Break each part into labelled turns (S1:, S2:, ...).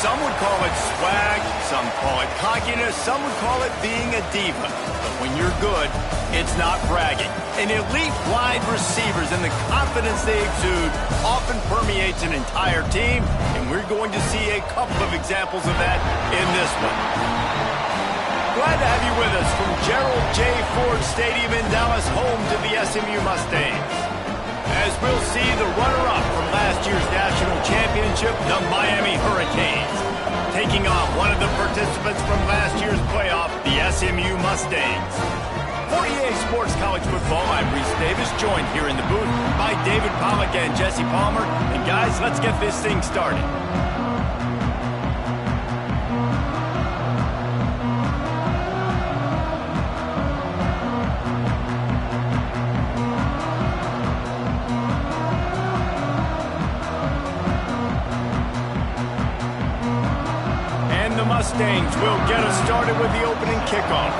S1: Some would call it swag, some call it cockiness, some would call it being a diva. But when you're good, it's not bragging. And elite wide receivers and the confidence they exude often permeates an entire team, and we're going to see a couple of examples of that in this one. Glad to have you with us from Gerald J. Ford Stadium in Dallas, home to the SMU Mustangs. As we'll see the runner-up from last year's national championship, the Miami Hurricanes, taking on one of the participants from last year's playoff, the SMU Mustangs. For EA Sports College Football, I'm Reese Davis, joined here in the booth by David Pollack and Jesse Palmer. And guys, let's get this thing started. Mustangs will get us started with the opening kickoff.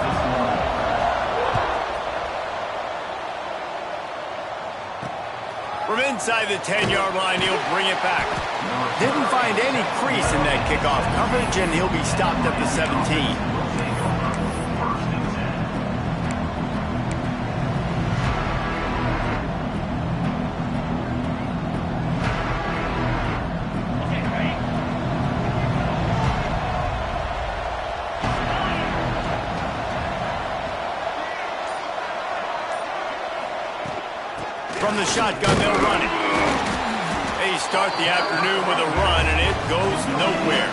S1: From inside the 10-yard line, he'll bring it back. Didn't find any crease in that kickoff coverage, and he'll be stopped at the 17. From the shotgun, they'll run it. They start the afternoon with a run, and it goes nowhere.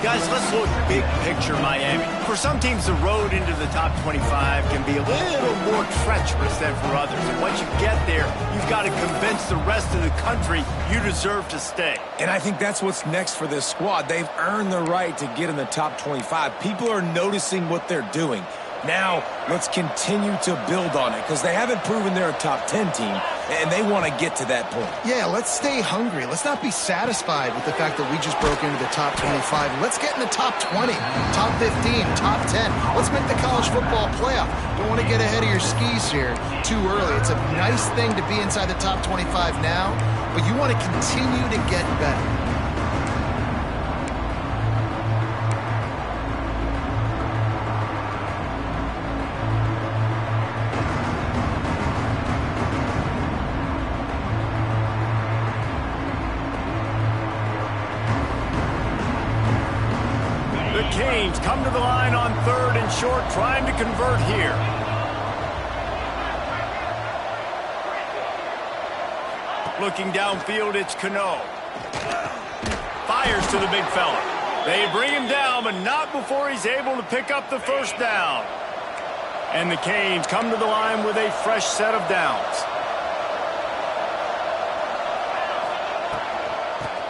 S1: Guys, let's look big picture Miami. For some teams, the road into the top 25 can be a little more treacherous than for others. And once you get there, you've got to convince the rest of the country you deserve to stay.
S2: And I think that's what's next for this squad. They've earned the right to get in the top 25. People are noticing what they're doing. Now, let's continue to build on it because they haven't proven they're a top 10 team, and they want to get to that point.
S3: Yeah, let's stay hungry. Let's not be satisfied with the fact that we just broke into the top 25. Let's get in the top 20, top 15, top 10. Let's make the college football playoff. Don't want to get ahead of your skis here too early. It's a nice thing to be inside the top 25 now, but you want to continue to get better.
S1: Canes come to the line on 3rd and short, trying to convert here. Looking downfield, it's Cano. Fires to the big fella. They bring him down, but not before he's able to pick up the first down. And the Canes come to the line with a fresh set of downs.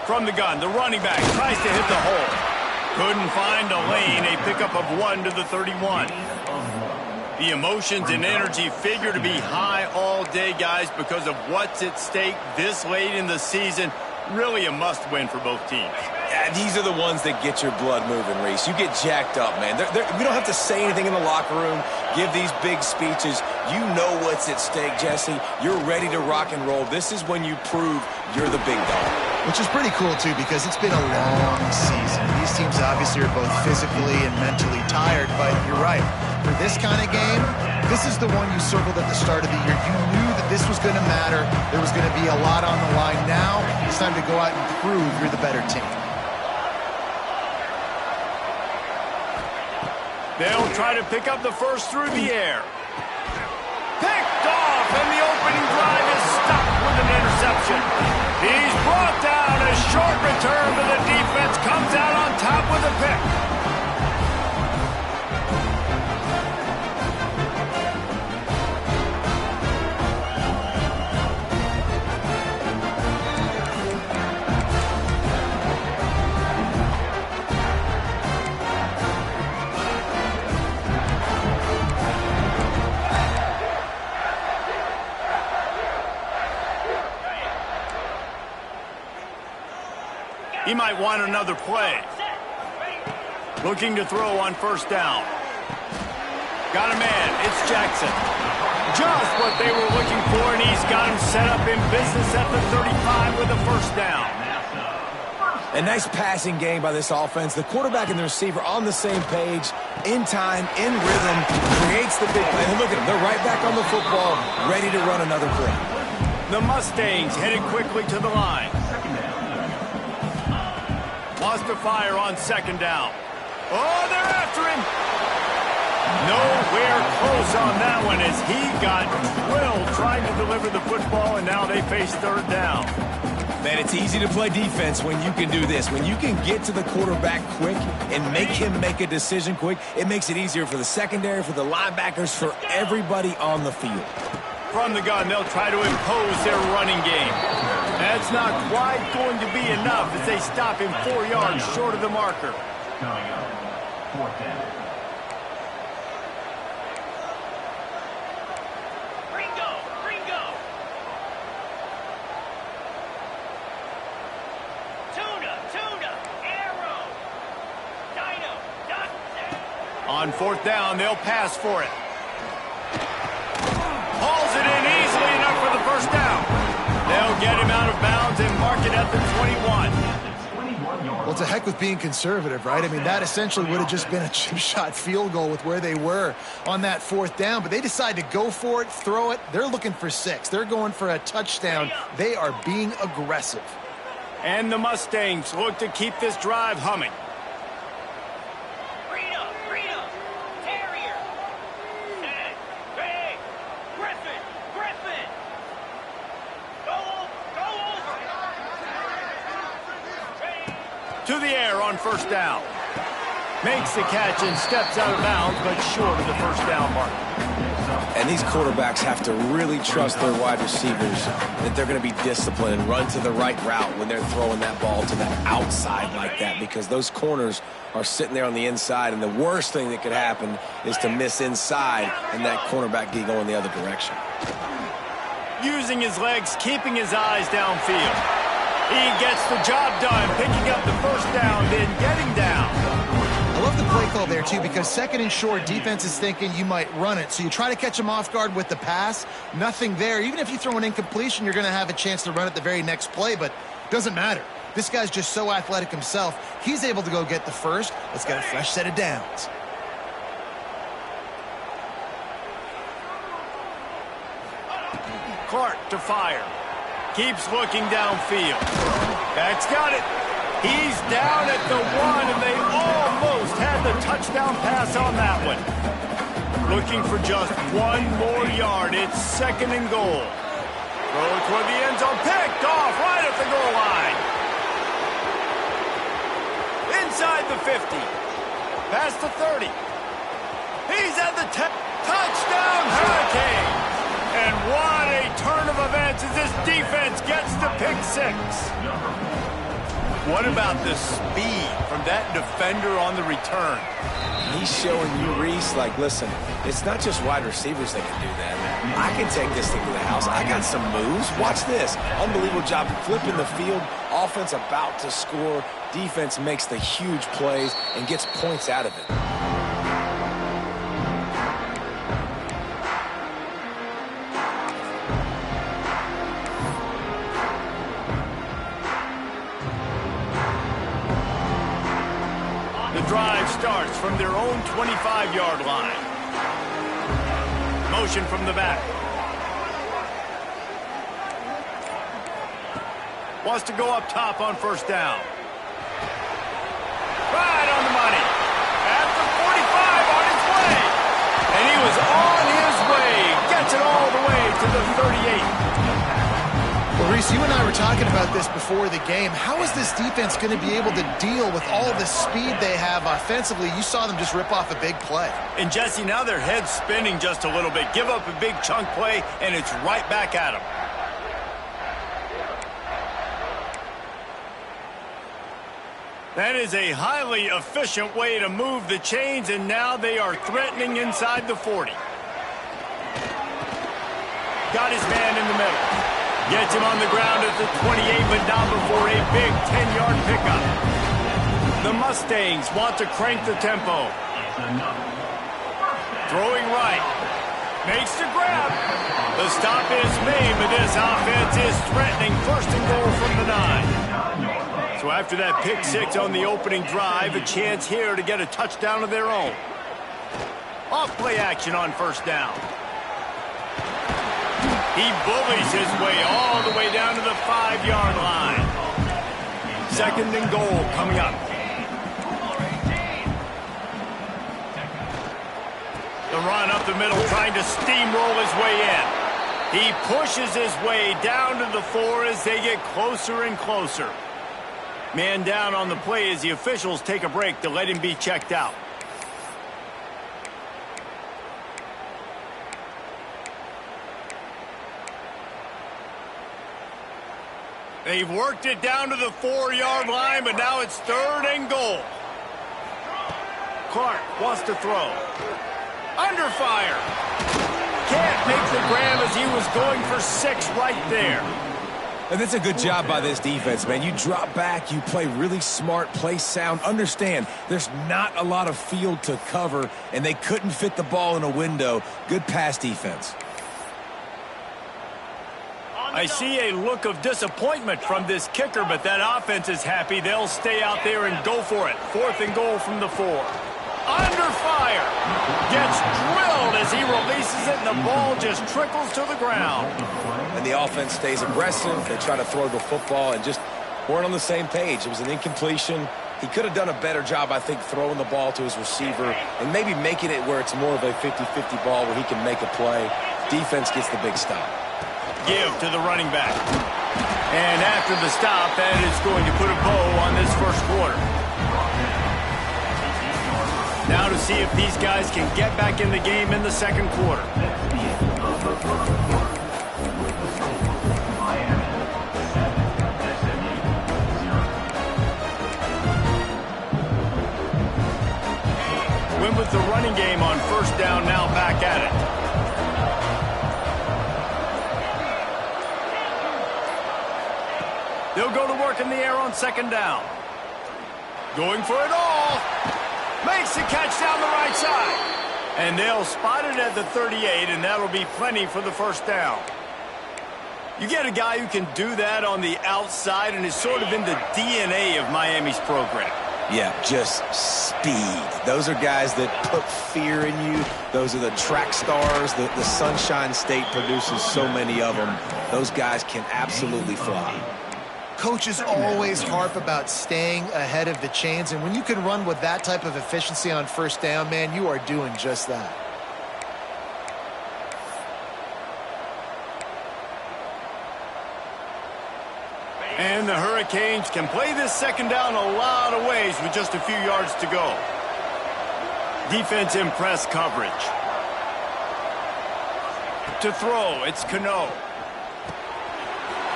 S1: From the gun, the running back tries to hit the hole. Couldn't find a lane, a pickup of 1 to the 31. The emotions and energy figure to be high all day, guys, because of what's at stake this late in the season. Really a must-win for both teams.
S2: Yeah, these are the ones that get your blood moving, Reese. You get jacked up, man. We don't have to say anything in the locker room, give these big speeches. You know what's at stake, Jesse. You're ready to rock and roll. This is when you prove you're the big dog.
S3: Which is pretty cool, too, because it's been a long season. These teams obviously are both physically and mentally tired, but you're right. For this kind of game, this is the one you circled at the start of the year. You knew that this was going to matter. There was going to be a lot on the line. Now, it's time to go out and prove you're the better team.
S1: They'll try to pick up the first through the air. Picked off, and the opening drive is stopped with an interception. He's brought down. A short return, but the defense comes out on top with a pick. He might want another play. Looking to throw on first down. Got a man. It's Jackson. Just what they were looking for, and he's got him set up in business at the 35 with a first down.
S2: A nice passing game by this offense. The quarterback and the receiver on the same page, in time, in rhythm, creates the big play. And look at them. They're right back on the football, ready to run another play.
S1: The Mustangs headed quickly to the line. Wants to fire on second down. Oh, they're after him. Nowhere close on that one as he got drilled trying to deliver the football, and now they face third down.
S2: Man, it's easy to play defense when you can do this. When you can get to the quarterback quick and make him make a decision quick, it makes it easier for the secondary, for the linebackers, for everybody on the field.
S1: From the gun, they'll try to impose their running game. That's not quite going to be enough as they stop him 4 yards short of the marker.
S4: Coming up, fourth down.
S1: On fourth down, they'll pass for it. Hauls it in easily enough for the first down. They'll get him out of bounds and mark it at the 21.
S3: Well, to heck with being conservative, right? I mean, that essentially would have just been a chip shot field goal with where they were on that fourth down. But they decide to go for it, throw it. They're looking for 6. They're going for a touchdown. They are being aggressive.
S1: And the Mustangs look to keep this drive humming. To the air on first down. Makes the catch and steps out of bounds, but short of the first down mark.
S2: And these quarterbacks have to really trust their wide receivers that they're going to be disciplined and run to the right route when they're throwing that ball to the outside like that, because those corners are sitting there on the inside, and the worst thing that could happen is to miss inside and that cornerback be going the other direction.
S1: Using his legs, keeping his eyes downfield. He gets the job done, picking up the first down, then getting down.
S3: I love the play call there, too, because second and short, defense is thinking you might run it. So you try to catch him off guard with the pass. Nothing there. Even if you throw an incompletion, you're going to have a chance to run it the very next play, but it doesn't matter. This guy's just so athletic himself. He's able to go get the first. Let's get a fresh set of downs.
S1: Clark to fire. Keeps looking downfield. That's got it. He's down at the 1, and they almost had the touchdown pass on that one. Looking for just 1 more yard. It's second and goal. Throw toward the end zone. Picked off right at the goal line. Inside the 50. Past the 30. He's at the 10. Touchdown, Hurricane. And what a turn of events as this defense gets the pick 6. What about the speed from that defender on the return?
S2: He's showing you, Reese, like, listen, it's not just wide receivers that can do that. I can take this thing to the house. I got some moves. Watch this. Unbelievable job flipping the field. Offense about to score. Defense makes the huge plays and gets points out of it.
S1: Drive starts from their own 25-yard line. Motion from the back. Wants to go up top on first down. Right on the money. At the 45 on his way. And he was on his way. Gets it all the way to the 38.
S3: Well, Reese, you and I were talking about this before the game. How is this defense going to be able to deal with all the speed they have offensively? You saw them just rip off a big play.
S1: And, Jesse, now their head's spinning just a little bit. Give up a big chunk play, and it's right back at them. That is a highly efficient way to move the chains, and now they are threatening inside the 40. Got his man in the middle. Gets him on the ground at the 28, but not before a big 10-yard pickup. The Mustangs want to crank the tempo. Throwing right. Makes the grab. The stop is made, but this offense is threatening. First and goal from the 9. So after that pick six on the opening drive, a chance here to get a touchdown of their own. Off play action on first down. He bullies his way all the way down to the 5-yard line. 2nd and goal coming up. The run up the middle, trying to steamroll his way in. He pushes his way down to the 4 as they get closer and closer. Man down on the play as the officials take a break to let him be checked out. They've worked it down to the 4-yard line, but now it's 3rd and goal. Clark wants to throw. Under fire. Can't make the grab as he was going for 6 right there.
S2: And that's a good job by this defense, man. You drop back, you play really smart, play sound. Understand, there's not a lot of field to cover, and they couldn't fit the ball in a window. Good pass defense.
S1: I see a look of disappointment from this kicker, but that offense is happy. They'll stay out there and go for it. 4th and goal from the 4. Under fire. Gets drilled as he releases it, and the ball just trickles to the ground.
S2: And the offense stays aggressive. They try to throw the football and just weren't on the same page. It was an incompletion. He could have done a better job, I think, throwing the ball to his receiver and maybe making it where it's more of a 50-50 ball where he can make a play. Defense gets the big stop.
S1: Give to the running back. And after the stop, that is going to put a bow on this first quarter. Now to see if these guys can get back in the game in the second quarter. Went with the running game on first down, now back at it. They'll go to work in the air on 2nd down. Going for it all. Makes the catch down the right side. And they'll spot it at the 38, and that'll be plenty for the first down. You get a guy who can do that on the outside and is sort of in the DNA of Miami's program.
S2: Yeah, just speed. Those are guys that put fear in you. Those are the track stars. The Sunshine State produces so many of them. Those guys can absolutely fly.
S3: Coaches always harp about staying ahead of the chains, and when you can run with that type of efficiency on first down, man, you are doing just that.
S1: And the Hurricanes can play this 2nd down a lot of ways with just a few yards to go. Defense in press coverage. To throw, it's Cano.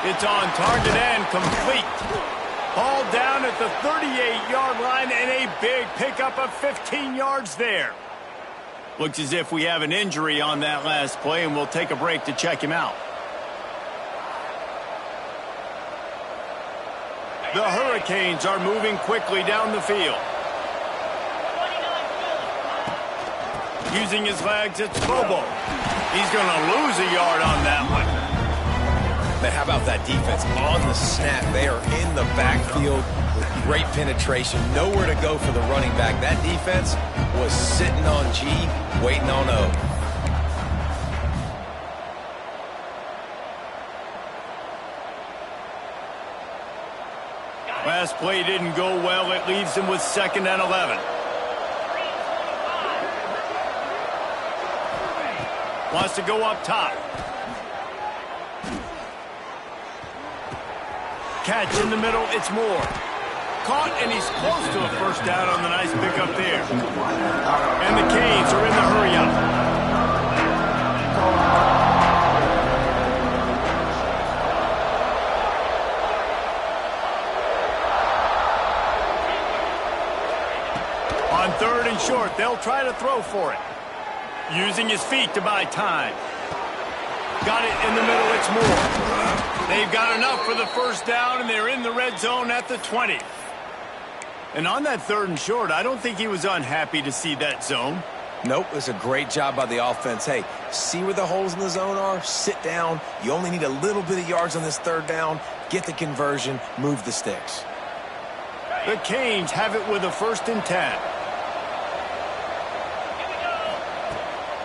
S1: It's on target and complete. Hauled down at the 38-yard line, and a big pickup of 15 yards there. Looks as if we have an injury on that last play, and we'll take a break to check him out. The Hurricanes are moving quickly down the field. Using his legs, it's Bobo. He's going to lose a yard on that one.
S2: But how about that defense on the snap? They are in the backfield with great penetration. Nowhere to go for the running back. That defense was sitting on G, waiting on O.
S1: Last play didn't go well. It leaves him with 2nd and 11. Wants to go up top. Catch in the middle, it's Moore. Caught, and he's close to a first down on the nice pickup there. And the Canes are in the hurry-up. On 3rd and short, they'll try to throw for it. Using his feet to buy time. Got it in the middle, it's Moore. They've got enough for the first down, and they're in the red zone at the 20. And on that 3rd and short, I don't think he was unhappy to see that zone.
S2: Nope, it was a great job by the offense. Hey, see where the holes in the zone are? Sit down. You only need a little bit of yards on this 3rd down. Get the conversion. Move the sticks.
S1: The Canes have it with a 1st and 10.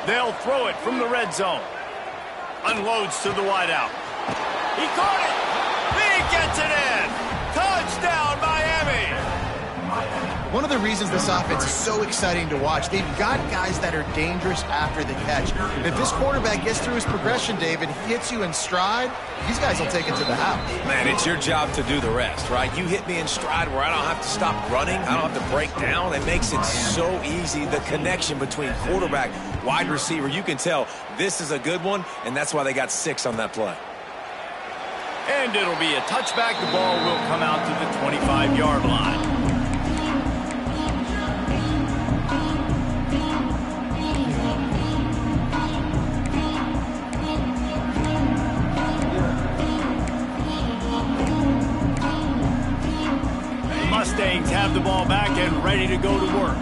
S1: They'll throw it from the red zone. Unloads to the wideout. He caught it. He gets it in. Touchdown, Miami.
S3: One of the reasons this offense is so exciting to watch, they've got guys that are dangerous after the catch. If this quarterback gets through his progression, David, hits you in stride, these guys will take it to the house.
S2: Man, it's your job to do the rest, right? You hit me in stride where I don't have to stop running. I don't have to break down. It makes it so easy. The connection between quarterback, wide receiver, you can tell this is a good one, and that's why they got 6 on that play.
S1: And it'll be a touchback. The ball will come out to the 25-yard line. Mustangs have the ball back and ready to go to work.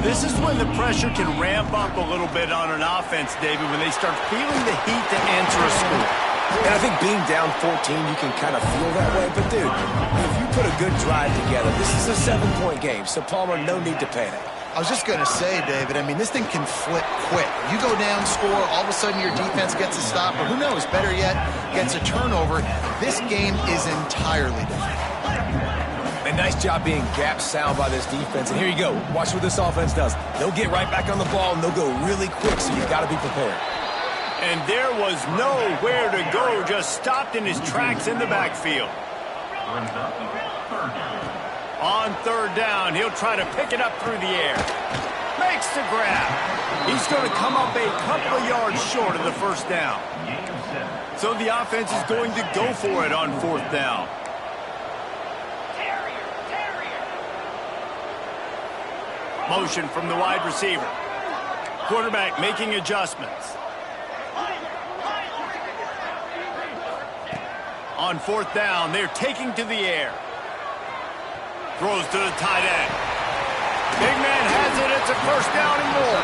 S1: This is when the pressure can ramp up a little bit on an offense, David, when they start feeling the heat to answer a score.
S2: And I think being down 14, you can kind of feel that way. But, dude, if you put a good drive together, this is a 7-point game. So, Palmer, no need to panic.
S3: I was just going to say, David, I mean, this thing can flip quick. You go down, score, all of a sudden your defense gets a stop, or who knows, better yet, gets a turnover. This game is entirely different.
S2: A nice job being gap sound by this defense. And here you go. Watch what this offense does. They'll get right back on the ball, and they'll go really quick, so you've got to be prepared.
S1: And there was nowhere to go, just stopped in his tracks in the backfield. On 3rd down, he'll try to pick it up through the air. Makes the grab. He's going to come up a couple of yards short of the 1st down. So the offense is going to go for it on 4th down. Motion from the wide receiver. Quarterback making adjustments. On 4th down, they're taking to the air. Throws to the tight end. Big man has it. It's a 1st down and more.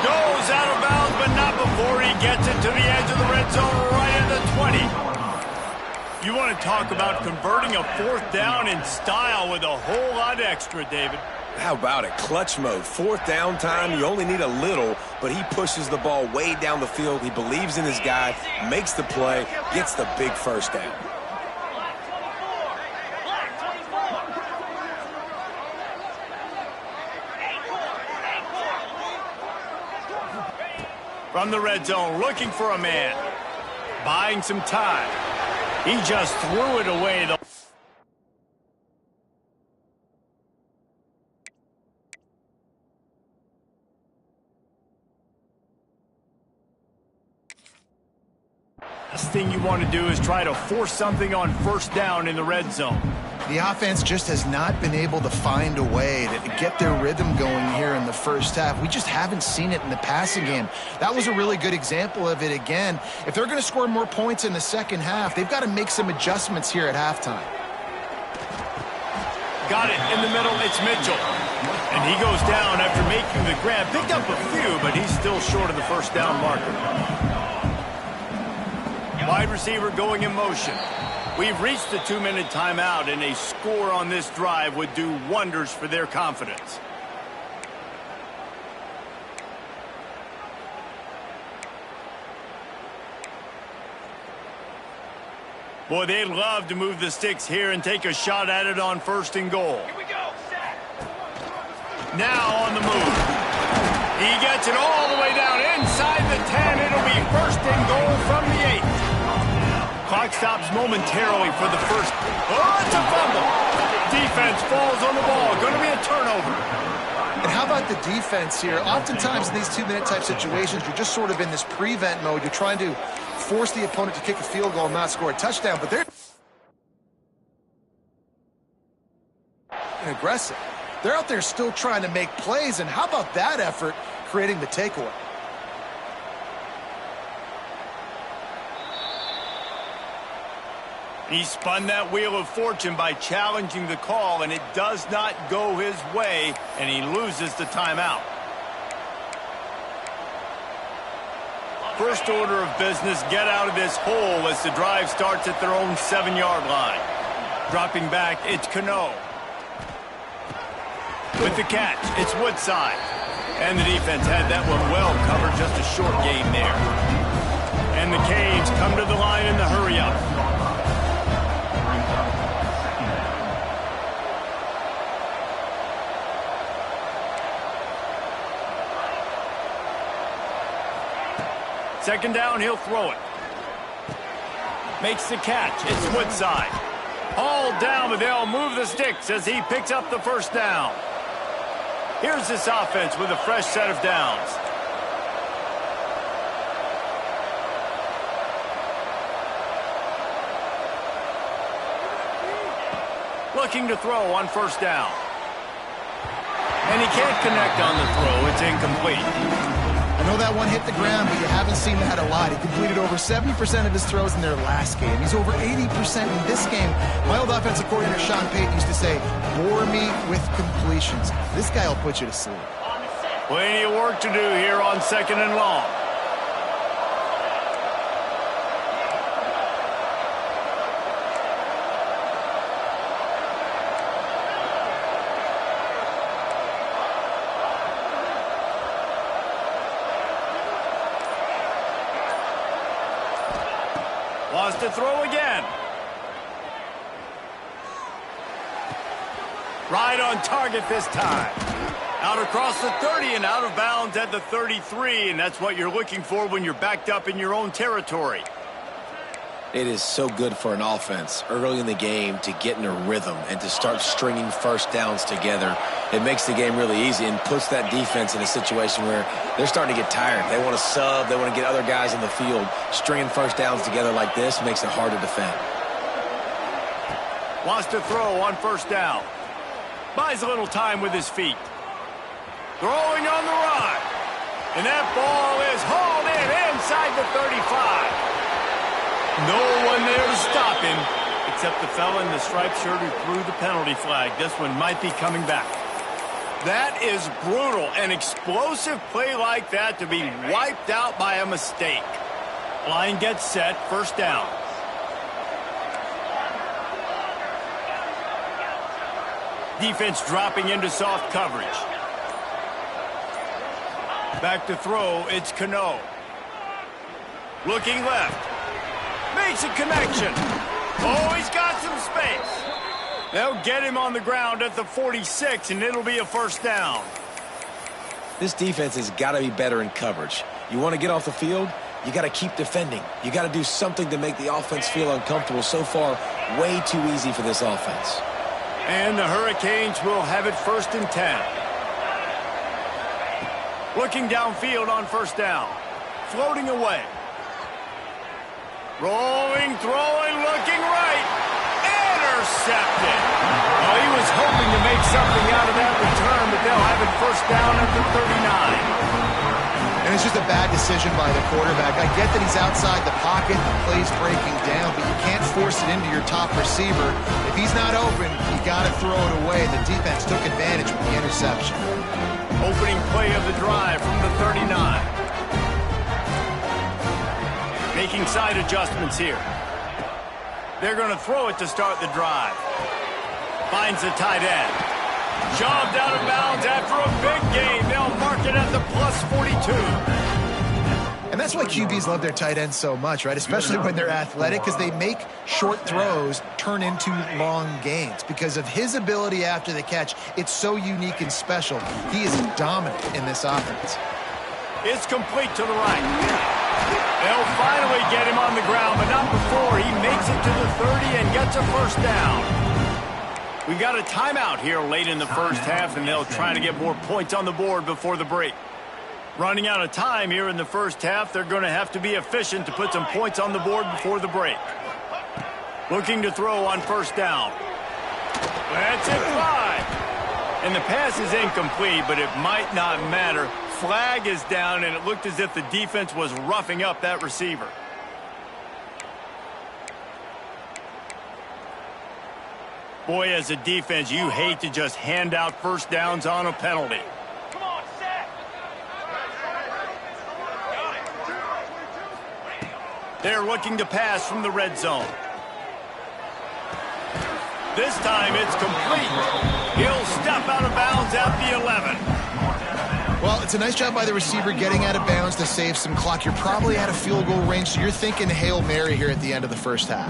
S1: Goes out of bounds, but not before he gets it to the edge of the red zone right at the 20. You want to talk about converting a 4th down in style with a whole lot extra, David.
S2: How about it? Clutch mode. 4th down time. You only need a little, but he pushes the ball way down the field. He believes in his guy, makes the play, gets the big 1st down.
S1: From the red zone, looking for a man. Buying some time. He just threw it away. Last thing you want to do is try to force something on 1st down in the red zone.
S3: The offense just has not been able to find a way to get their rhythm going here in the 1st half. We just haven't seen it in the passing game. That was a really good example of it again. If they're going to score more points in the 2nd half, they've got to make some adjustments here at halftime.
S1: Got it in the middle. It's Mitchell. And he goes down after making the grab. Picked up a few, but he's still short of the 1st down marker. Wide receiver going in motion. We've reached the 2-minute timeout, and a score on this drive would do wonders for their confidence. Boy, they'd love to move the sticks here and take a shot at it on 1st and goal. Here we go. Now on the move. He gets it all the way down inside the 10. It'll be 1st and goal from the 8. Clock stops momentarily for the 1st. Oh, it's a fumble. Defense falls on the ball. Going to be a turnover.
S3: And how about the defense here? Oftentimes in these 2-minute type situations, you're just sort of in this prevent mode. You're trying to force the opponent to kick a field goal and not score a touchdown, but they're aggressive. They're out there still trying to make plays, and how about that effort creating the takeaway?
S1: He spun that wheel of fortune by challenging the call, and it does not go his way, and he loses the timeout. First order of business, get out of this hole as the drive starts at their own 7-yard line. Dropping back, it's Cano. With the catch, it's Woodside. And the defense had that one well covered, just a short gain there. And the Canes come to the line in the hurry-up. Second down, he'll throw it. Makes the catch. It's Woodside. Hauled down, but they'll move the sticks as he picks up the first down. Here's this offense with a fresh set of downs. Looking to throw on first down. And he can't connect on the throw. It's incomplete.
S3: I know that one hit the ground, but you haven't seen that a lot. He completed over 70% of his throws in their last game. He's over 80% in this game. My old offensive coordinator, Sean Payton, used to say, bore me with completions. This guy will put you to sleep.
S1: Plenty of work to do here on second and long. Wants to throw again. Right on target this time. Out across the 30 and out of bounds at the 33, and that's what you're looking for when you're backed up in your own territory.
S2: It is so good for an offense early in the game to get in a rhythm and to start stringing first downs together. It makes the game really easy and puts that defense in a situation where they're starting to get tired. They want to sub. They want to get other guys in the field. Stringing first downs together like this makes it hard to defend.
S1: Wants to throw on first down. Buys a little time with his feet. Throwing on the run. And that ball is hauled in inside the 35. No one there to stop him, except the fella in the striped shirt who threw the penalty flag. This one might be coming back. That is brutal. An explosive play like that to be wiped out by a mistake. Line gets set, first down. Defense dropping into soft coverage. Back to throw, it's Cano. Looking left. Makes a connection. Oh, he's got some space. They'll get him on the ground at the 46, and it'll be a first down.
S2: This defense has got to be better in coverage. You want to get off the field, you got to keep defending. You got to do something to make the offense feel uncomfortable. So far, way too easy for this offense.
S1: And the Hurricanes will have it first and 10. Looking downfield on first down. Floating away. Rolling, throwing, looking right. Intercepted. Oh, he was hoping to make something out of that return, but they'll have it first down at the 39.
S3: And it's just a bad decision by the quarterback. I get that he's outside the pocket, the play's breaking down, but you can't force it into your top receiver. If he's not open, you got to throw it away. The defense took advantage with the interception.
S1: Opening play of the drive from the 39. Making side adjustments here. They're going to throw it to start the drive. Finds the tight end. Shoved out of bounds after a big gain. They'll mark it at the plus 42.
S3: And that's why QBs love their tight ends so much, right? Especially when they're athletic, because they make short throws turn into long gains. Because of his ability after the catch, it's so unique and special. He is dominant in this offense.
S1: It's complete to the right. They'll finally get him on the ground, but not before he makes it to the 30 and gets a first down. We got a timeout here late in the first half, and they'll try to get more points on the board before the break. Running out of time here in the first half, they're going to have to be efficient to put some points on the board before the break. Looking to throw on first down. That's it, 5. And the pass is incomplete, but it might not matter. Flag is down, and it looked as if the defense was roughing up that receiver. Boy, as a defense, you hate to just hand out first downs on a penalty.
S5: Come on, set.
S1: They're looking to pass from the red zone. This time it's complete. He'll step out of bounds at the 11.
S3: Well, it's a nice job by the receiver getting out of bounds to save some clock. You're probably out of field goal range, so you're thinking Hail Mary here at the end of the first half.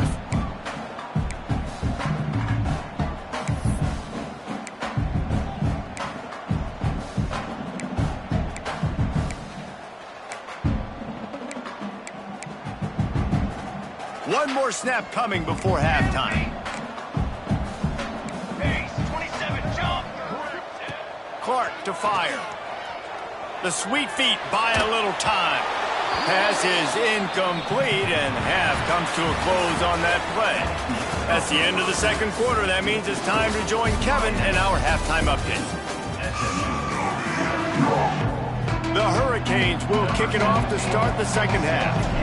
S1: One more snap coming before halftime. Clark to fire. The sweet feet buy a little time. Pass is incomplete, and half comes to a close on that play. That's the end of the second quarter. That means it's time to join Kevin in our halftime update. The Hurricanes will kick it off to start the second half.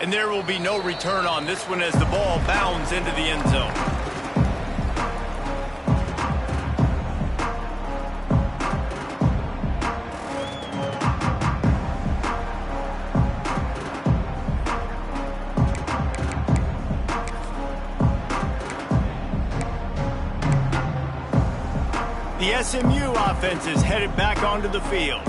S1: And there will be no return on this one as the ball bounds into the end zone. The SMU offense is headed back onto the field.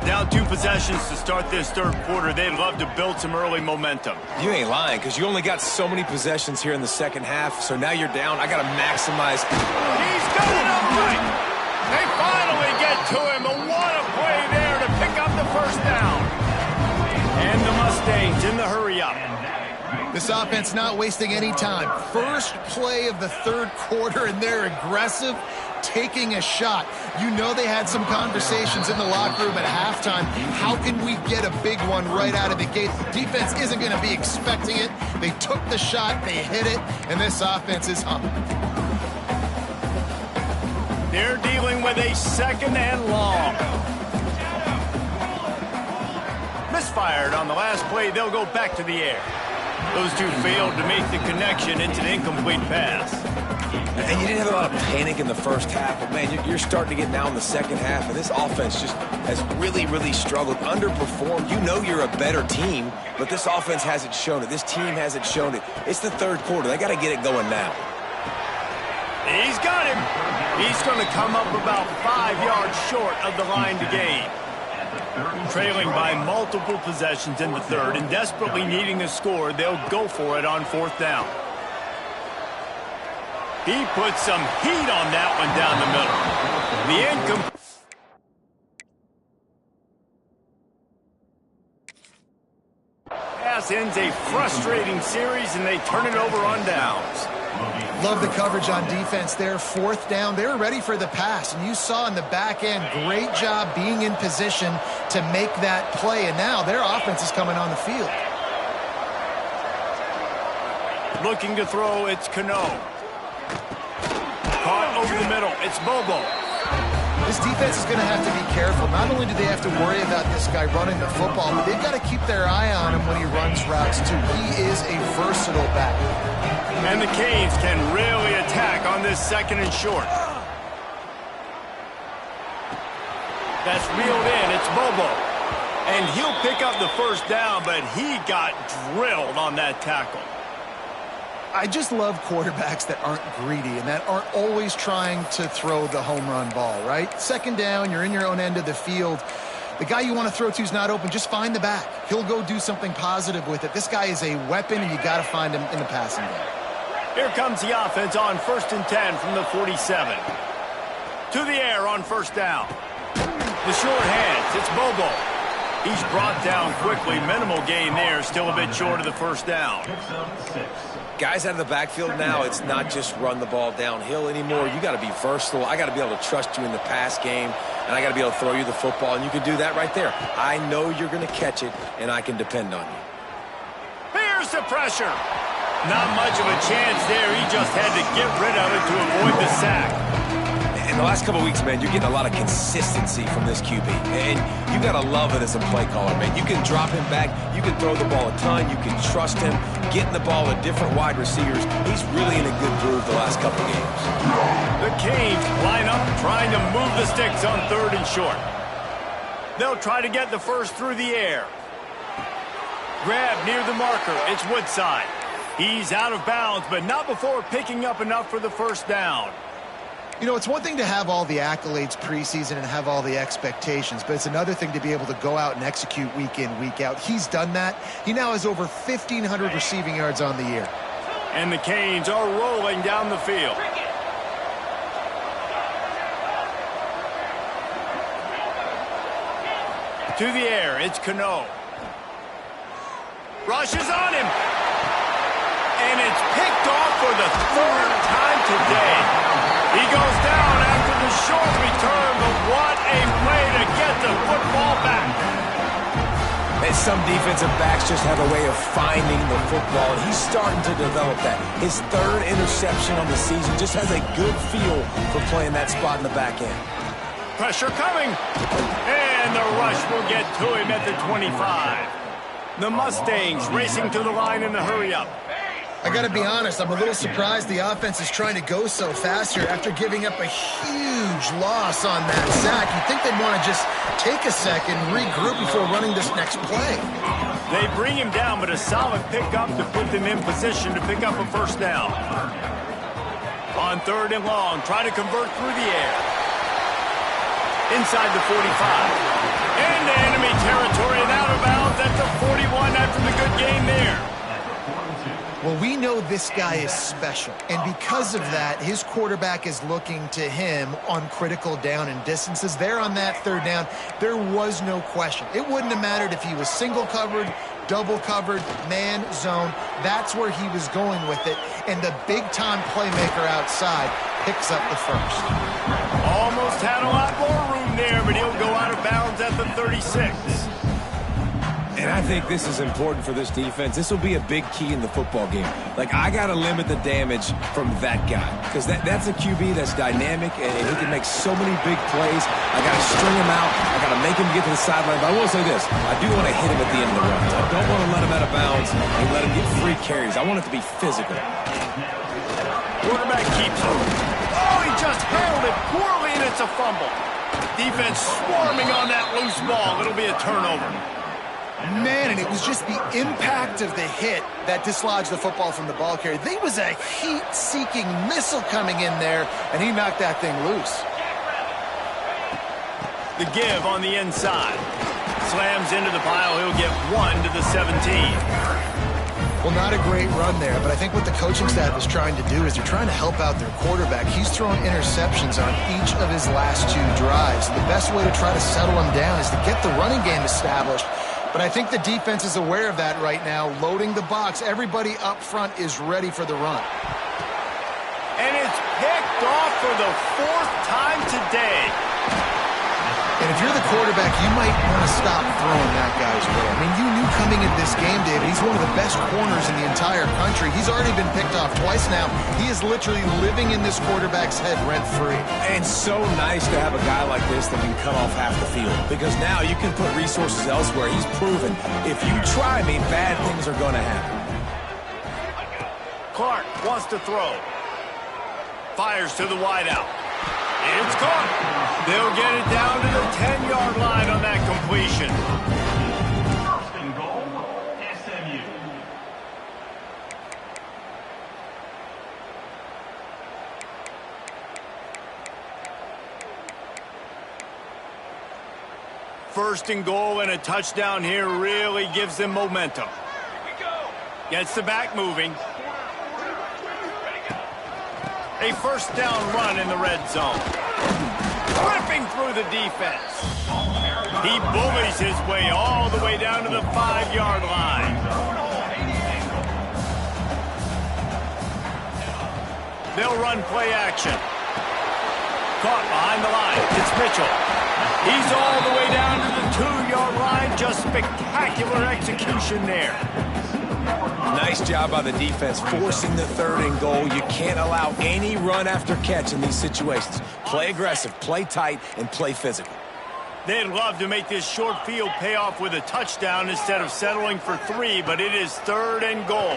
S1: Down 2 possessions to start this third quarter. They'd love to build some early momentum.
S2: You ain't lying, because you only got so many possessions here in the second half, so now you're down. I got to maximize.
S1: He's got it up right. They finally get to him, but what a play there to pick up the first down. And the Mustangs in the hurry-up.
S3: This offense not wasting any time. First play of the third quarter, and they're aggressive, taking a shot. You know they had some conversations in the locker room at halftime. How can we get a big one right out of the gate? The defense isn't going to be expecting it. They took the shot, they hit it, and this offense is humming.
S1: They're dealing with a second and long. Misfired on the last play. They'll go back to the air. Those two failed to make the connection into the incomplete pass.
S2: And you didn't have a lot of panic in the first half, but, man, you're starting to get down in the second half, and this offense just has really, really struggled, underperformed. You know you're a better team, but this offense hasn't shown it. This team hasn't shown it. It's the third quarter. They got to get it going now.
S1: He's got him. He's going to come up about 5 yards short of the line to gain. Trailing by multiple possessions in the third and desperately needing a score, they'll go for it on fourth down. He put some heat on that one down the middle. The incomplete. Pass ends a frustrating series, and they turn it over on downs.
S3: Love the coverage on defense there. Fourth down. They were ready for the pass, and you saw in the back end, great job being in position to make that play, and now their offense is coming on the field.
S1: Looking to throw, it's Cano. Caught over the middle, it's Bobo.
S3: This defense is going to have to be careful. Not only do they have to worry about this guy running the football, but they've got to keep their eye on him when he runs routes, too. He is a versatile back.
S1: And the Canes can really attack on this second and short. That's reeled in. It's Bobo. And he'll pick up the first down, but he got drilled on that tackle.
S3: I just love quarterbacks that aren't greedy and that aren't always trying to throw the home run ball, right? Second down, you're in your own end of the field. The guy you want to throw to is not open. Just find the back. He'll go do something positive with it. This guy is a weapon, and you got to find him in the passing game.
S1: Here comes the offense on 1st and 10 from the 47. To the air on first down. The short hands, it's Bobo. He's brought down quickly. Minimal gain there, still a bit short of the first down.
S2: Guys out of the backfield now, it's not just run the ball downhill anymore. You got to be versatile. I got to be able to trust you in the pass game, and I got to be able to throw you the football, and you can do that right there. I know you're going to catch it, and I can depend on you.
S1: Here's the pressure. Not much of a chance there. He just had to get rid of it to avoid the sack.
S2: In the last couple of weeks, man, you're getting a lot of consistency from this QB. And you got to love it as a play caller, man. You can drop him back. You can throw the ball a ton. You can trust him. Getting the ball to different wide receivers. He's really in a good groove the last couple of games.
S1: The Canes line up trying to move the sticks on 3rd and short. They'll try to get the first through the air. Grab near the marker. It's Woodside. He's out of bounds, but not before picking up enough for the first down.
S3: You know, it's one thing to have all the accolades preseason and have all the expectations, but it's another thing to be able to go out and execute week in, week out. He's done that. He now has over 1,500 receiving yards on the year.
S1: And the Canes are rolling down the field. To the air, it's Cano. Rushes on him. And it's picked off for the third time today. He goes down after the short return, but what a way to get the football back.
S2: And some defensive backs just have a way of finding the football, and he's starting to develop that. His third interception on the season just has a good feel for playing that spot in the back end.
S1: Pressure coming. And the rush will get to him at the 25. The Mustangs racing to the line in a hurry-up.
S3: I got to be honest, I'm a little surprised the offense is trying to go so fast here after giving up a huge loss on that sack. You'd think they'd want to just take a second, regroup before running this next play.
S1: They bring him down, but a solid pickup to put them in position to pick up a first down. On 3rd and long, try to convert through the air. Inside the 45. Into enemy territory and out of bounds at the 41 after the good game there.
S3: Well, we know this guy is special, and because of that, his quarterback is looking to him on critical down and distances. There on that 3rd down, there was no question. It wouldn't have mattered if he was single covered, double covered, man, zone. That's where he was going with it, and the big-time playmaker outside picks up the first.
S1: Almost had a lot more room there, but he'll go out of bounds at the 36.
S2: And I think this is important for this defense. This will be a big key in the football game. Like, I got to limit the damage from that guy because that's a QB that's dynamic, and he can make so many big plays. I got to string him out. I got to make him get to the sideline. But I will say this. I do want to hit him at the end of the runs. I don't want to let him out of bounds and let him get free carries. I want it to be physical.
S1: Quarterback keeps him. Oh, he just handled it poorly, and it's a fumble. Defense swarming on that loose ball. It'll be a turnover.
S3: Man, and it was just the impact of the hit that dislodged the football from the ball carrier. There was a heat-seeking missile coming in there, and he knocked that thing loose.
S1: The give on the inside. Slams into the pile. He'll get 1 to the 17.
S3: Well, not a great run there, but I think what the coaching staff is trying to do is they're trying to help out their quarterback. He's thrown interceptions on each of his last 2 drives. The best way to try to settle him down is to get the running game established. But I think the defense is aware of that right now, loading the box. Everybody up front is ready for the run.
S1: And it's picked off for the 4th time today.
S3: And if you're the quarterback, you might want to stop throwing that guy's way. I mean, you knew coming into this game, David, he's one of the best corners in the entire country. He's already been picked off twice now. He is literally living in this quarterback's head rent-free.
S2: And so nice to have a guy like this that can cut off half the field because now you can put resources elsewhere. He's proven if you try me, bad things are going to happen.
S1: Clark wants to throw. Fires to the wideout. It's caught. They'll get it down to the 10-yard line on that completion.
S4: 1st and goal, SMU.
S1: First and goal and a touchdown here really gives them momentum. Gets the back moving. A first down run in the red zone. Ripping through the defense. He bullies his way all the way down to the 5-yard line. They'll run play action. Caught behind the line. It's Mitchell. He's all the way down to the 2-yard line. Just spectacular execution there.
S2: Nice job by the defense forcing the 3rd and goal. You can't allow any run after catch in these situations. Play aggressive, play tight, and play physical.
S1: They'd love to make this short field pay off with a touchdown instead of settling for 3, but it is 3rd and goal.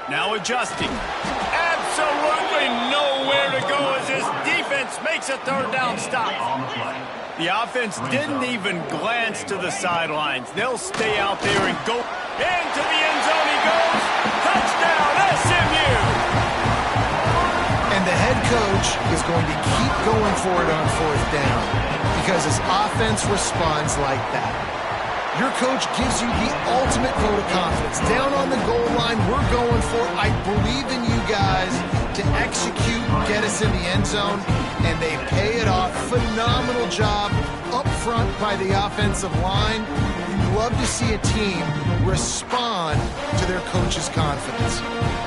S1: Now adjusting. Absolutely nowhere to go as this defense makes a 3rd down stop.
S4: On the play,
S1: The offense didn't even glance to the sidelines. They'll stay out there and go into the end zone. He goes. Touchdown, SMU.
S3: And the head coach is going to keep going for it on fourth down because his offense responds like that. Your coach gives you the ultimate vote of confidence. Down on the goal line, we're going for it. I believe in you guys to execute, get us in the end zone, and they pay it off. Phenomenal job up front by the offensive line. You love to see a team respond to their coach's confidence.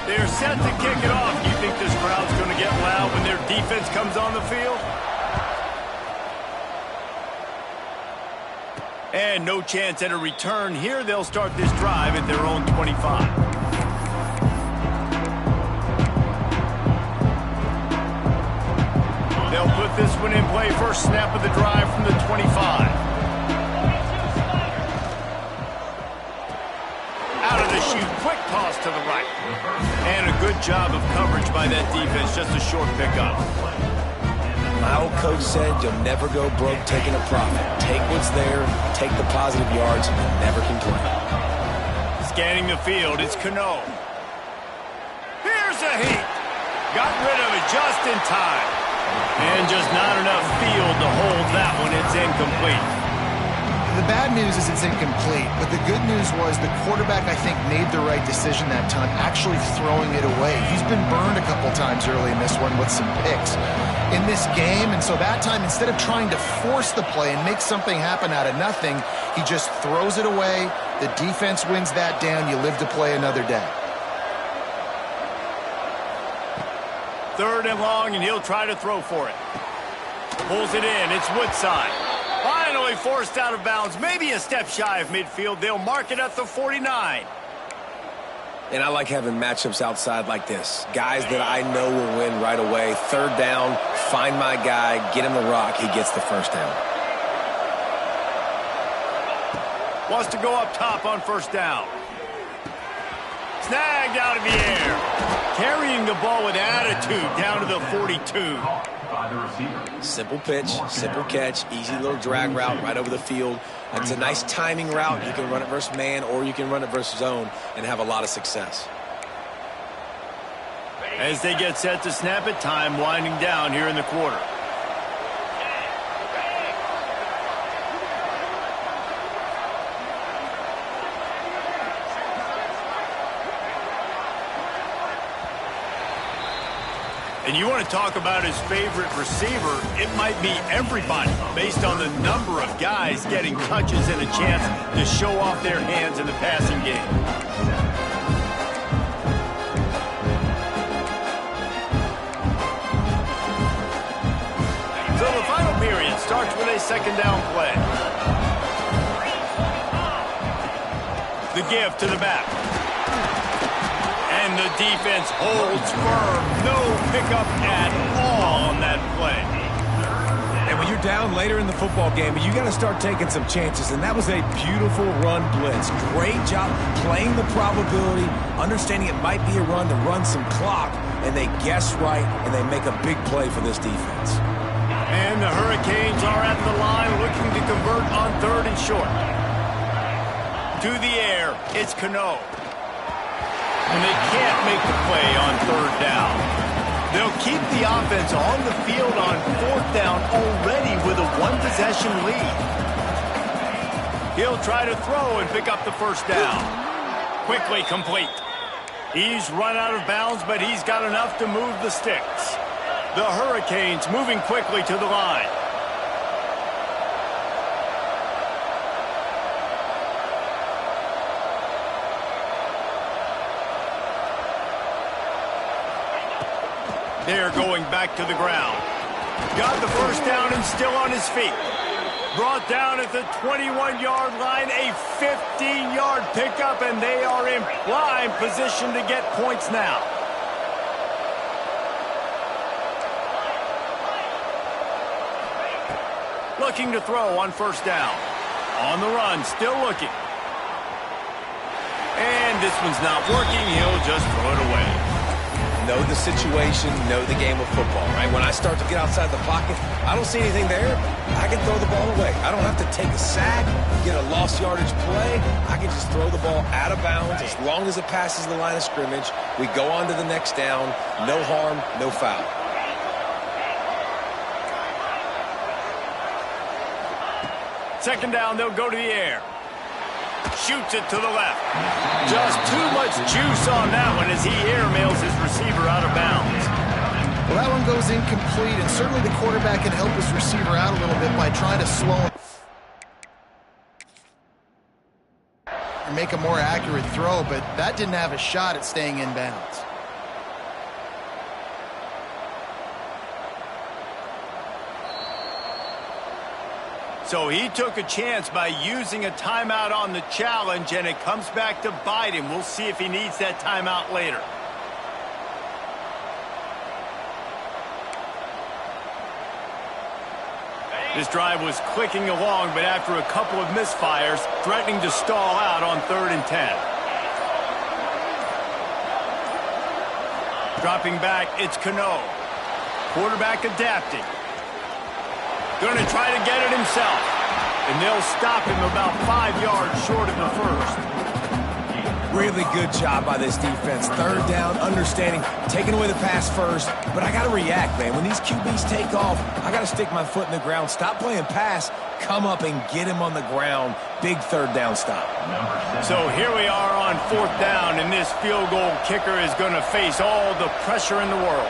S1: They're set to kick it off. Do you think this crowd's going to get loud when their defense comes on the field? And no chance at a return here. They'll start this drive at their own 25. They'll put this one in play. First snap of the drive from the 25. Out of the chute, quick toss to the right. And a good job of coverage by that defense. Just a short pickup.
S2: My old coach said you'll never go broke taking a profit. Take what's there, take the positive yards, and never complain.
S1: Scanning the field, it's Cano. Here's a heat. Got rid of it just in time. And just not enough field to hold that one. It's incomplete.
S3: The bad news is it's incomplete, but the good news was the quarterback, I think, made the right decision that time, actually throwing it away. He's been burned a couple times early in this one with some picks in this game, and so that time, instead of trying to force the play and make something happen out of nothing, he just throws it away. The defense wins that down. You live to play another day.
S1: Third and long, and he'll try to throw for it. Pulls it in. It's Woodside. Finally forced out of bounds. Maybe a step shy of midfield. They'll mark it at the 49.
S2: And I like having matchups outside like this. Guys that I know will win right away. Third down, find my guy, get him the rock. He gets the first down.
S1: Wants to go up top on first down. Snagged out of the air. Carrying the ball with attitude down to the 42.
S2: Simple pitch, simple catch, easy little drag route right over the field. It's a nice timing route. You can run it versus man or you can run it versus zone and have a lot of success.
S1: As they get set to snap it, time winding down here in the quarter. And you want to talk about his favorite receiver, it might be everybody based on the number of guys getting touches and a chance to show off their hands in the passing game. So the final period starts with a second down play. The give to the back. And the defense holds firm. No pickup at all on that play.
S2: And when you're down later in the football game, you got to start taking some chances. And that was a beautiful run blitz. Great job playing the probability, understanding it might be a run to run some clock. And they guess right, and they make a big play for this defense.
S1: And the Hurricanes are at the line looking to convert on third and short. To the air, it's Cano. And they can't make the play on third down. They'll keep the offense on the field on fourth down already with a one-possession lead. He'll try to throw and pick up the first down. Quickly complete. He's run out of bounds, but he's got enough to move the sticks. The Hurricanes moving quickly to the line. They're going back to the ground. Got the first down and still on his feet. Brought down at the 21-yard line, a 15-yard pickup, and they are in prime position to get points now. Looking to throw on first down. On the run, still looking. And this one's not working. He'll just throw it away.
S2: Know the situation, know the game of football, right? When I start to get outside the pocket, I don't see anything there. I can throw the ball away. I don't have to take a sack, get a lost yardage play. I can just throw the ball out of bounds as long as it passes the line of scrimmage. We go on to the next down. No harm, no foul.
S1: Second down, they'll go to the air. Shoots it to the left. Just too much juice on that one as he airmails his receiver out of bounds.
S3: Well, that one goes incomplete, and certainly the quarterback can help his receiver out a little bit by trying to slow him and make a more accurate throw, but that didn't have a shot at staying in bounds.
S1: So he took a chance by using a timeout on the challenge, and it comes back to bite him. We'll see if he needs that timeout later. This drive was clicking along, but after a couple of misfires, threatening to stall out on 3rd and 10. Dropping back, it's Cano. Quarterback adapting. Going to try to get it himself. And they'll stop him about 5 yards short of the first.
S2: Really good job by this defense. 3rd down, understanding, taking away the pass first. But I got to react, man. When these QBs take off, I got to stick my foot in the ground. Stop playing pass. Come up and get him on the ground. Big 3rd down stop.
S1: So here we are on 4th down, and this field goal kicker is going to face all the pressure in the world.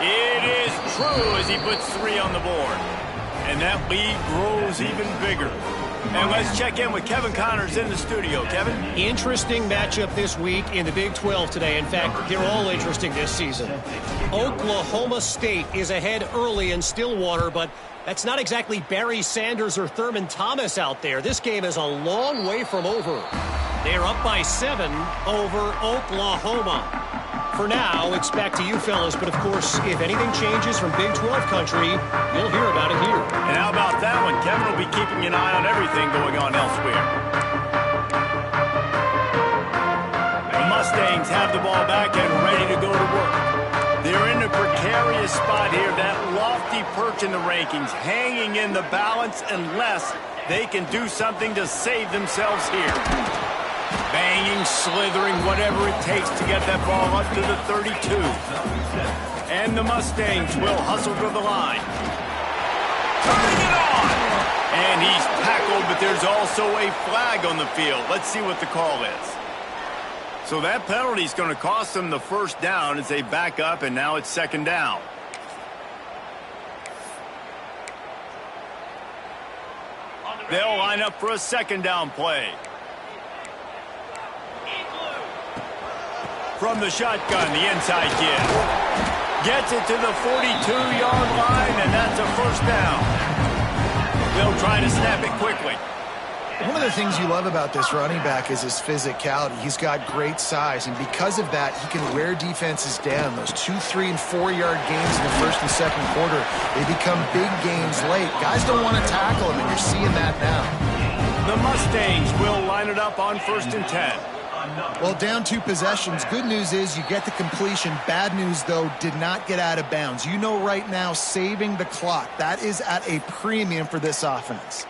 S1: It is true as he puts 3 on the board. And that lead grows even bigger. And let's check in with Kevin Connors in the studio. Kevin?
S5: Interesting matchup this week in the Big 12 today. In fact, they're all interesting this season. Oklahoma State is ahead early in Stillwater, but that's not exactly Barry Sanders or Thurman Thomas out there. This game is a long way from over. They're up by 7 over Oklahoma. For now, it's back to you fellas, but of course, if anything changes from Big 12 country, you'll hear about it here.
S1: And how about that one? Kevin will be keeping an eye on everything going on elsewhere. The Mustangs have the ball back and ready to go to work. They're in a precarious spot here, that lofty perch in the rankings, hanging in the balance unless they can do something to save themselves here. Banging, slithering, whatever it takes to get that ball up to the 32. And the Mustangs will hustle to the line. Turning it on! And he's tackled, but there's also a flag on the field. Let's see what the call is. So that penalty is going to cost them the 1st down as they back up, and now it's 2nd down. They'll line up for a 2nd down play. From the shotgun, the inside kid. Gets it to the 42-yard line, and that's a 1st down. They'll try to snap it quickly.
S3: One of the things you love about this running back is his physicality. He's got great size, and because of that, he can wear defenses down. Those 2, 3, and 4-yard gains in the 1st and 2nd quarter, they become big gains late. Guys don't want to tackle him, and you're seeing that now.
S1: The Mustangs will line it up on 1st and 10.
S3: Well, down 2 possessions. Good news is you get the completion. Bad news, though, did not get out of bounds. You know right now, saving the clock. That is at a premium for this offense.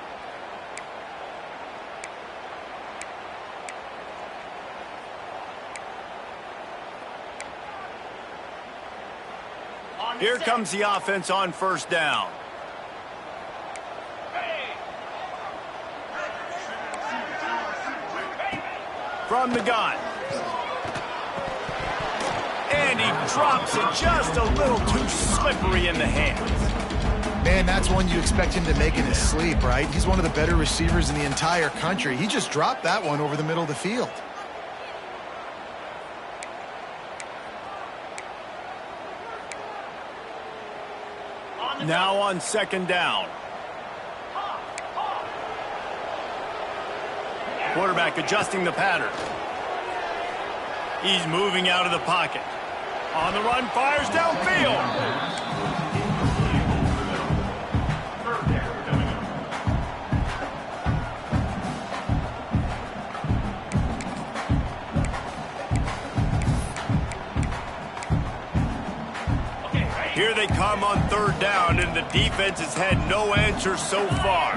S1: Here comes the offense on 1st down. From the gun. And he drops it just a little too slippery in the hands.
S3: Man, that's one you expect him to make in his sleep, right? He's one of the better receivers in the entire country. He just dropped that one over the middle of the field.
S1: Now on 2nd down. Quarterback adjusting the pattern. He's moving out of the pocket. On the run, fires downfield. Here they come on third down, and the defense has had no answer so far.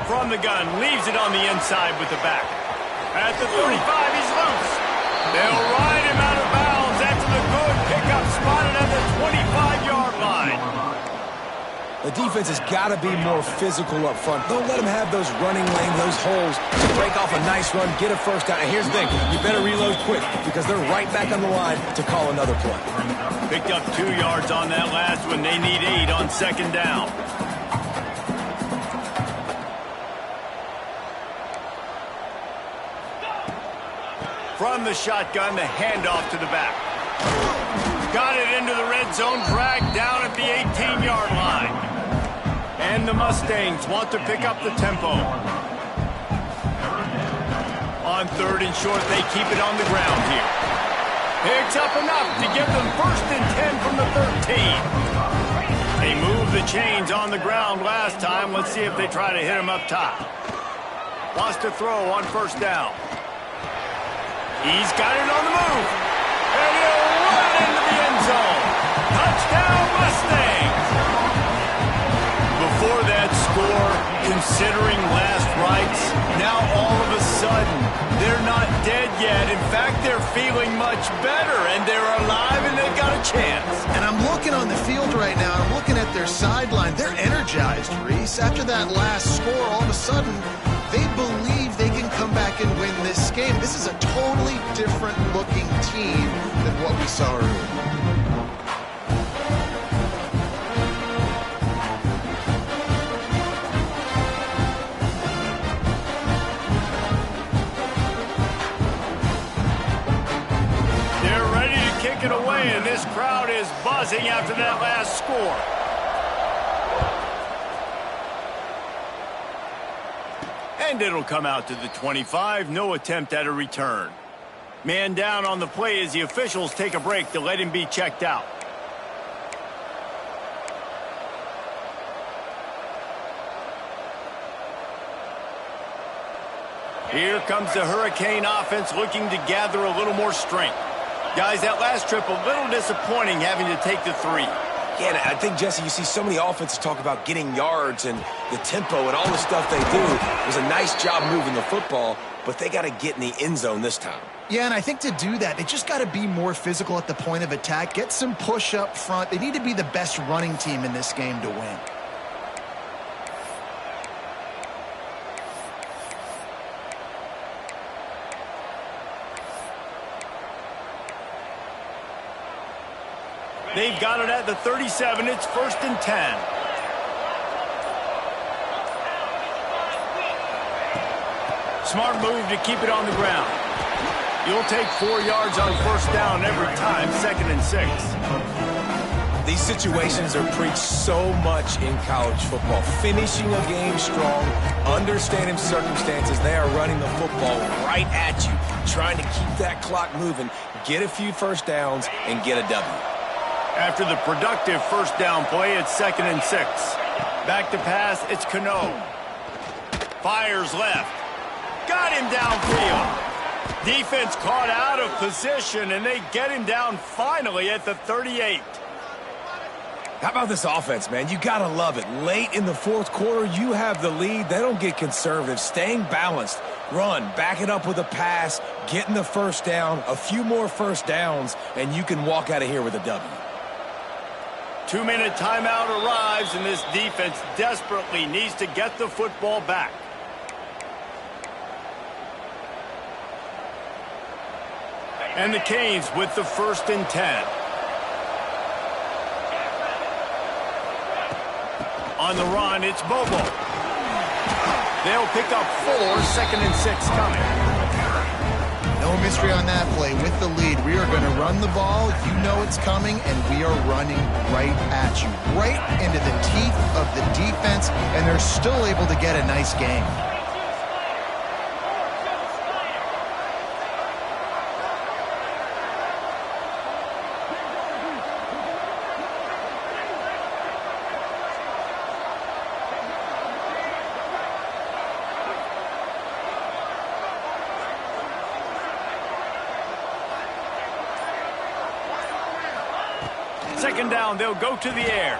S1: From the gun, leaves it on the inside with the back. At the 35, he's loose. They'll ride him out of bounds after the good pickup spotted at the 25-yard line.
S2: The defense has got to be more physical up front. Don't let them have those running lanes, those holes to break off a nice run, get a first down. And here's the thing, you better reload quick because they're right back on the line to call another play.
S1: Picked up 2 yards on that last one. They need 8 on second down. From the shotgun, the handoff to the back. Got it into the red zone, dragged down at the 18-yard line. And the Mustangs want to pick up the tempo. On third and short, they keep it on the ground here. Picks up enough to give them 1st and 10 from the 13. They moved the chains on the ground last time. Let's see if they try to hit him up top. Wants to throw on first down. He's got it on the move. And he'll run it into the end zone. Touchdown, Mustangs! Before that score, considering last rites, now all of a sudden, they're not dead yet. In fact, they're feeling much better, and they're alive, and they've got a chance.
S3: And I'm looking on the field right now, and I'm looking at their sideline. They're energized, Reese. After that last score, all of a sudden, they believe they can come back and win this game. This is a totally different-looking team than what we saw earlier.
S1: Kick it away, and this crowd is buzzing after that last score. And it'll come out to the 25. No attempt at a return. Man down on the play as the officials take a break to let him be checked out. Here comes the Hurricane offense looking to gather a little more strength. Guys, that last trip, a little disappointing having to take the 3.
S2: Yeah, I think, Jesse, you see so many offenses talk about getting yards and the tempo and all the stuff they do. It was a nice job moving the football, but they got to get in the end zone this time.
S3: Yeah, and I think to do that, they just got to be more physical at the point of attack, get some push up front. They need to be the best running team in this game to win.
S1: They've got it at the 37. It's 1st and 10. Smart move to keep it on the ground. You'll take 4 yards on first down every time, 2nd and 6.
S2: These situations are preached so much in college football. Finishing a game strong, understanding circumstances. They are running the football right at you, trying to keep that clock moving, get a few first downs, and get a W.
S1: After the productive first down play, it's 2nd and 6. Back to pass, it's Cano. Fires left. Got him downfield. Defense caught out of position, and they get him down finally at the 38.
S2: How about this offense, man? You got to love it. Late in the 4th quarter, you have the lead. They don't get conservative. Staying balanced. Run, back it up with a pass, getting the first down, a few more first downs, and you can walk out of here with a W.
S1: 2-minute timeout arrives, and this defense desperately needs to get the football back. And the Canes with the 1st and 10. On the run, it's Bobo. They'll pick up 4, 2nd and 6 coming.
S3: No mystery on that play. With the lead, we are going to run the ball. You know it's coming, and we are running right at you. Right into the teeth of the defense, and they're still able to get a nice game.
S1: Second down, they'll go to the air.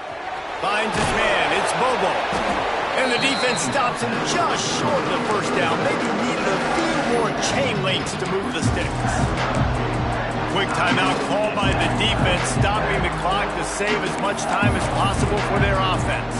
S1: Finds his man. It's Bobo. And the defense stops him just short of the first down. Maybe needed a few more chain links to move the sticks. Quick timeout called by the defense, stopping the clock to save as much time as possible for their offense.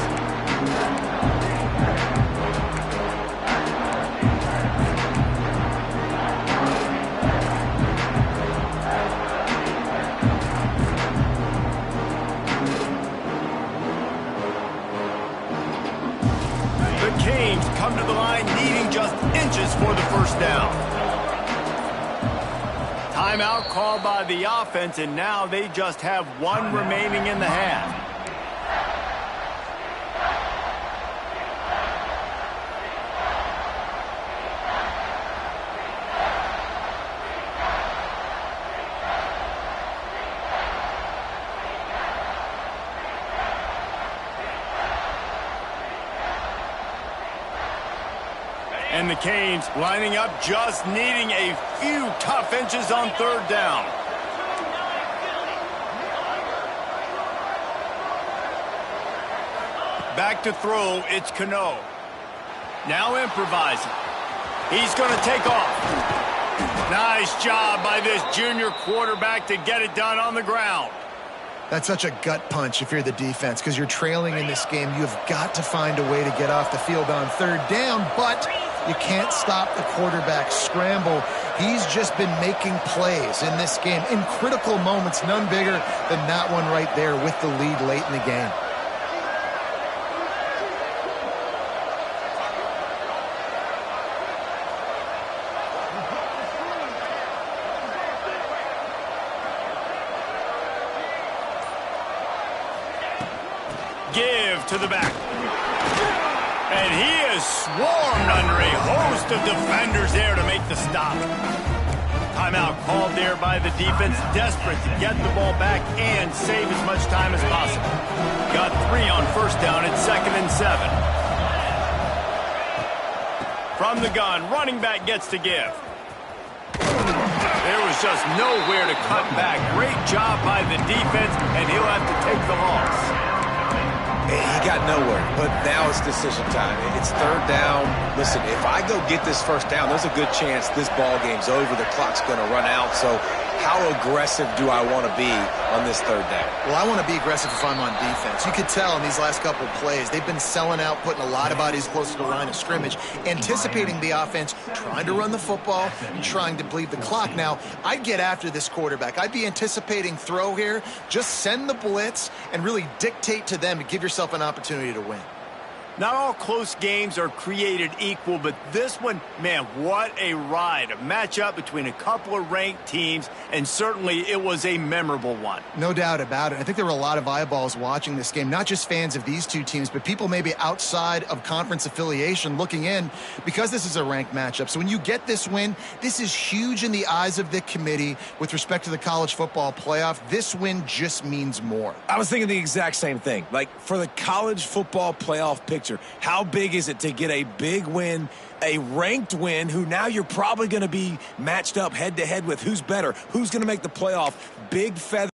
S1: The Canes come to the line needing just inches for the first down. Timeout called by the offense, and now they just have one remaining in the half. And the Canes lining up, just needing a few tough inches on third down. Back to throw, it's Cano. Now improvising. He's going to take off. Nice job by this junior quarterback to get it done on the ground.
S3: That's such a gut punch if you're the defense, because you're trailing in this game. You've got to find a way to get off the field on third down, but you can't stop the quarterback scramble. He's just been making plays in this game in critical moments, none bigger than that one right there with the lead late in the game.
S1: Give to the back. And he is swarmed under a host of defenders there to make the stop. Timeout called there by the defense, desperate to get the ball back and save as much time as possible. Got 3 on first down at 2nd and 7. From the gun, running back gets to give. There was just nowhere to cut back. Great job by the defense, and he'll have to take the loss.
S2: He got nowhere, but now it's decision time. It's third down. Listen, if I go get this first down, there's a good chance this ball game's over. The clock's going to run out. So how aggressive do I want to be on this third down?
S3: Well, I want to be aggressive if I'm on defense. You could tell in these last couple of plays, they've been selling out, putting a lot of bodies close to the line of scrimmage, anticipating the offense, trying to run the football, and trying to bleed the clock. Now, I'd get after this quarterback. I'd be anticipating throw here. Just send the blitz and really dictate to them to give yourself an opportunity to win.
S1: Not all close games are created equal, but this one, man, what a ride. A matchup between a couple of ranked teams, and certainly it was a memorable one.
S3: No doubt about it. I think there were a lot of eyeballs watching this game, not just fans of these two teams, but people maybe outside of conference affiliation looking in because this is a ranked matchup. So when you get this win, this is huge in the eyes of the committee with respect to the college football playoff. This win just means more.
S2: I was thinking the exact same thing. Like, for the college football playoff picture, how big is it to get a big win, a ranked win, who now you're probably going to be matched up head-to-head with who's better, who's going to make the playoff. Big feather.